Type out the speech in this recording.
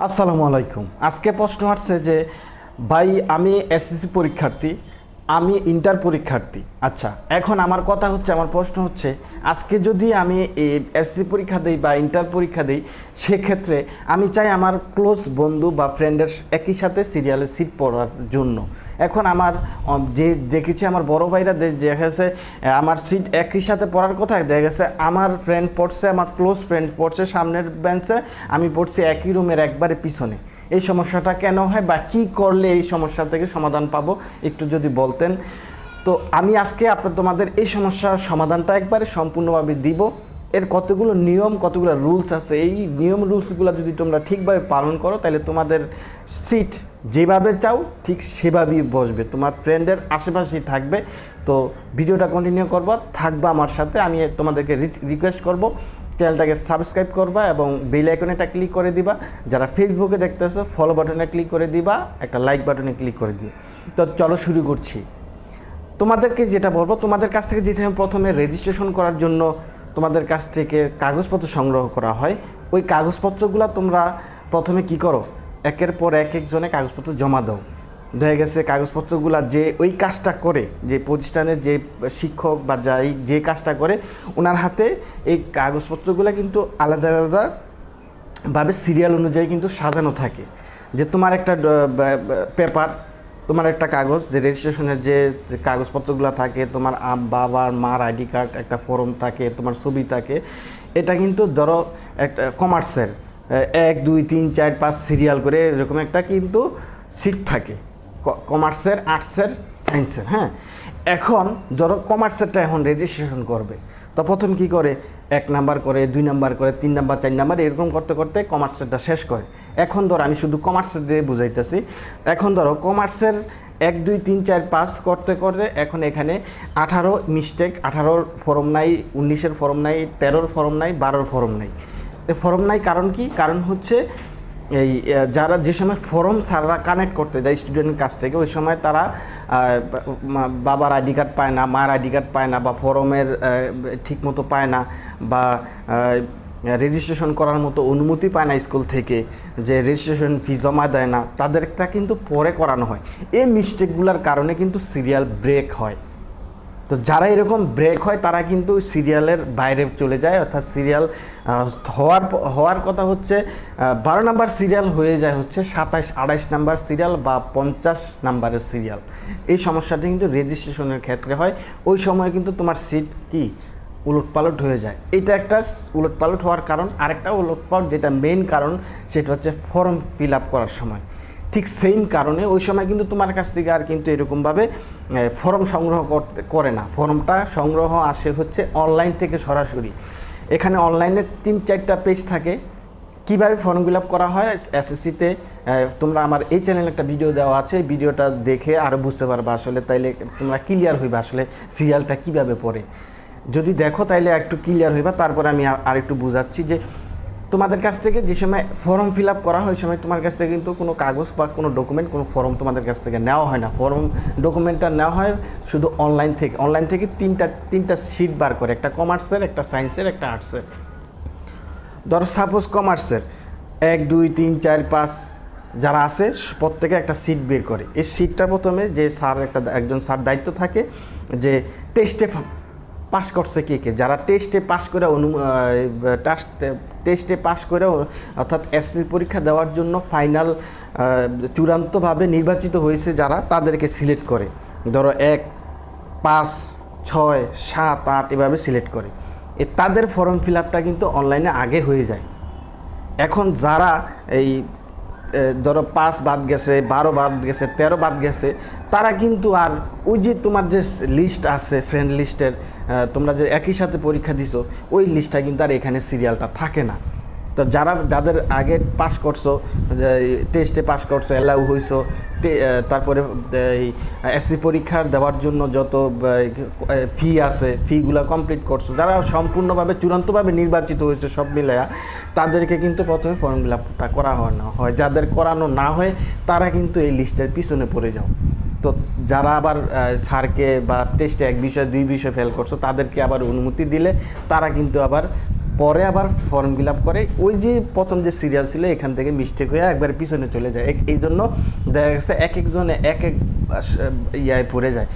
আসসালামু আলাইকুম। আজকে প্রশ্ন আসছে যে ভাই আমি এসএসসি পরীক্ষার্থী, আমি ইন্টার পরীক্ষার্থী। আচ্ছা, এখন আমার কথা হচ্ছে, আমার প্রশ্ন হচ্ছে আজকে যদি আমি এসএসসি পরীক্ষা দিই বা ইন্টার পরীক্ষা দিই, সেক্ষেত্রে আমি চাই আমার ক্লোজ বন্ধু বা ফ্রেন্ডের একই সাথে সিরিয়ালে সিট পড়ার জন্য। এখন আমার যে দেখেছি আমার বড় ভাইরা দেখা গেছে আমার সিট একই সাথে পড়ার কথা, দেখা গেছে আমার ফ্রেন্ড পড়ছে, আমার ক্লোজ ফ্রেন্ড পড়ছে সামনের বেঞ্চে, আমি পড়ছি একই রুমের একবারে পিছনে। এই সমস্যাটা কেন হয় বা কী করলে এই সমস্যা থেকে সমাধান পাবো একটু যদি বলতেন। তো আমি আজকে তোমাদের এই সমস্যার সমাধানটা একবারে সম্পূর্ণভাবে দিব। এর কতগুলো নিয়ম, কতগুলো রুলস আছে, এই নিয়ম রুলসগুলো যদি তোমরা ঠিকভাবে পালন করো তাহলে তোমাদের সিট যেভাবে চাও ঠিক সেভাবেই বসবে, তোমার ফ্রেন্ডের আশেপাশেই থাকবে। তো ভিডিওটা কন্টিনিউ করবো, থাকবা আমার সাথে। আমি তোমাদেরকে রিকোয়েস্ট করব চ্যানেলটাকে সাবস্ক্রাইব করবা এবং বেল আইকনেটা ক্লিক করে দিবা। যারা ফেসবুকে দেখতেছো ফলো বাটনে ক্লিক করে দিবা, একটা লাইক বাটনে ক্লিক করে দিও। তো চলো শুরু করছি। তোমাদেরকে যেটা বলবো, তোমাদের কাছ থেকে যেখানে প্রথমে রেজিস্ট্রেশন করার জন্য তোমাদের কাছ থেকে কাগজপত্র সংগ্রহ করা হয়, ওই কাগজপত্রগুলো তোমরা প্রথমে কি করো, একের পর এক একজনে কাগজপত্র জমা দাও। দেখা গেছে কাগজপত্রগুলো যে ওই কাজটা করে, যে প্রতিষ্ঠানের যে শিক্ষক বা যাই যে কাজটা করে, ওনার হাতে এই কাগজপত্রগুলো কিন্তু আলাদা আলাদাভাবে সিরিয়াল অনুযায়ী কিন্তু সাজানো থাকে। যে তোমার একটা পেপার, তোমার একটা কাগজ, যে রেজিস্ট্রেশনের যে কাগজপত্রগুলো থাকে, তোমার বাবার মার আইডি কার্ড, একটা ফর্ম থাকে, তোমার ছবি থাকে। এটা কিন্তু ধরো একটা কমার্সের 1 2 3 4 5 সিরিয়াল করে এরকম একটা কিন্তু সিট থাকে, কমার্সের, আর্টসের, সায়েন্সের। হ্যাঁ, এখন ধরো কমার্সেরটা এখন রেজিস্ট্রেশন করবে, তো প্রথম কী করে 1 নাম্বার করে, 2 নাম্বার করে, 3 নাম্বার, 4 নাম্বার, এরকম করতে করতে কমার্সেরটা শেষ করে। এখন ধরো আমি শুধু কমার্সের দিয়ে বুঝাইতেছি। এখন ধরো কমার্সের 1 2 3 4 5 করতে করতে এখন এখানে 18 মিস্টেক, 18 ফর্ম নাই, 19-এর ফর্ম নাই, 13-র ফর্ম নাই, 12-র ফর্ম নাই। ফর্ম নাই কারণ কি? কারণ হচ্ছে এই যারা যে সময় ফর্ম স্যাররা কানেক্ট করতে যায় স্টুডেন্টের কাছ থেকে, ওই সময় তারা বাবার আইডি কার্ড পায় না, মার আইডি কার্ড পায় না, বা ফর্মের ঠিকমতো পায় না, বা রেজিস্ট্রেশন করার মতো অনুমতি পায় না স্কুল থেকে, যে রেজিস্ট্রেশন ফি জমা দেয় না, তাদেরটা কিন্তু পরে করানো হয়। এই মিস্টেকগুলোর কারণে কিন্তু সিরিয়াল ব্রেক হয়। তো যারা এরকম ব্রেক হয় তারা কিন্তু সিরিয়ালের বাইরে চলে যায়, অর্থাৎ সিরিয়াল হওয়ার কথা হচ্ছে 12 নাম্বার সিরিয়াল হয়ে যায় হচ্ছে 27 28 নাম্বার সিরিয়াল বা 50 নাম্বারের সিরিয়াল। এই সমস্যাটা কিন্তু রেজিস্ট্রেশনের ক্ষেত্রে হয়। ওই সময় কিন্তু তোমার সিট কি উলটপালট হয়ে যায়। এটা একটা উলটপালট হওয়ার কারণ। আরেকটা উলটপালট যেটা মেইন কারণ, সেটা হচ্ছে ফর্ম ফিল আপ করার সময়। ঠিক সেম কারণে ওই সময় কিন্তু তোমার কাছ থেকে আর কিন্তু এরকমভাবে ফর্ম সংগ্রহ করে না। ফর্মটা সংগ্রহ আসে হচ্ছে অনলাইন থেকে সরাসরি। এখানে অনলাইনে 3-4টা পেজ থাকে। কীভাবে ফর্ম ফিল আপ করা হয় এসএসসিতে তোমরা আমার এই চ্যানেলে একটা ভিডিও দেওয়া আছে, এই ভিডিওটা দেখে আরও বুঝতে পারবে আসলে, তাইলে তোমরা ক্লিয়ার হইবে আসলে সিরিয়ালটা কীভাবে পড়ে। যদি দেখো তাইলে একটু ক্লিয়ার হইবা। তারপরে আমি আরেকটু বুঝাচ্ছি যে তোমাদের কাছ থেকে যে সময় ফর্ম ফিল আপ করা হয়, ওই সময় তোমার কাছ থেকে কিন্তু কোনো কাগজ বা কোনো ডকুমেন্ট, কোনো ফর্ম তোমাদের কাছ থেকে নেওয়া হয় না। ফর্ম ডকুমেন্টটা নেওয়া হয় শুধু অনলাইন থেকে তিনটা শিট বার করে, একটা কমার্সের, একটা সায়েন্সের, একটা আর্টসের। ধরো সাপোজ কমার্সের 1 2 3 4 5 যারা আছে প্রত্যেকে একটা সিট বের করে। এই সিটটা প্রথমে যে একজন স্যার দায়িত্ব থাকে যে টেস্টে পাস করছে কে কে, যারা টেস্টে পাস করে টেস্টে পাস করে অর্থাৎ এসএসসি পরীক্ষা দেওয়ার জন্য ফাইনাল চূড়ান্তভাবে নির্বাচিত হয়েছে যারা, তাদেরকে সিলেক্ট করে। ধরো 1 5 6 7 8 এভাবে সিলেক্ট করে। তাদের ফর্ম ফিল আপটা কিন্তু অনলাইনে আগে হয়ে যায়। এখন যারা এই ধরো 5 বাদ গেছে, 12 বাদ গেছে, 13 বাদ গেছে, তারা কিন্তু আর ওই যে তোমার যে লিস্ট আছে ফ্রেন্ড লিস্টের, তোমরা যে একই সাথে পরীক্ষা দিছো, ওই লিস্টটা কিন্তু আর এখানে সিরিয়ালটা থাকে না। তো যাদের আগে পাস করছো, টেস্টে পাস করছো, অ্যালাউ হইছো, তারপরে এই এসসি পরীক্ষার দেওয়ার জন্য যত ফি আছে, ফিগুলো কমপ্লিট করছো, যারা সম্পূর্ণভাবে চূড়ান্তভাবে নির্বাচিত হয়েছে সব মিলায়া, তাদেরকে কিন্তু প্রথমে ফর্ম ফিল আপটা করা হয়। যাদের করানো না হয় তারা কিন্তু এই লিস্টের পিছনে পড়ে যাও। তো যারা আবার স্যারকে বা টেস্টে 1 বিষয় 2 বিষয় ফেল করছো, তাদেরকে আবার অনুমতি দিলে তারা কিন্তু আবার পরে আবার ফর্ম ফিল আপ করে ওই যে প্রথম যে সিরিয়াল ছিল এখান থেকে মিস্টেক হয়ে একবার পিছনে চলে যায়, এই জন্য দেখা গেছে এক একজনে এক এক ইয়ায় পড়ে যায়।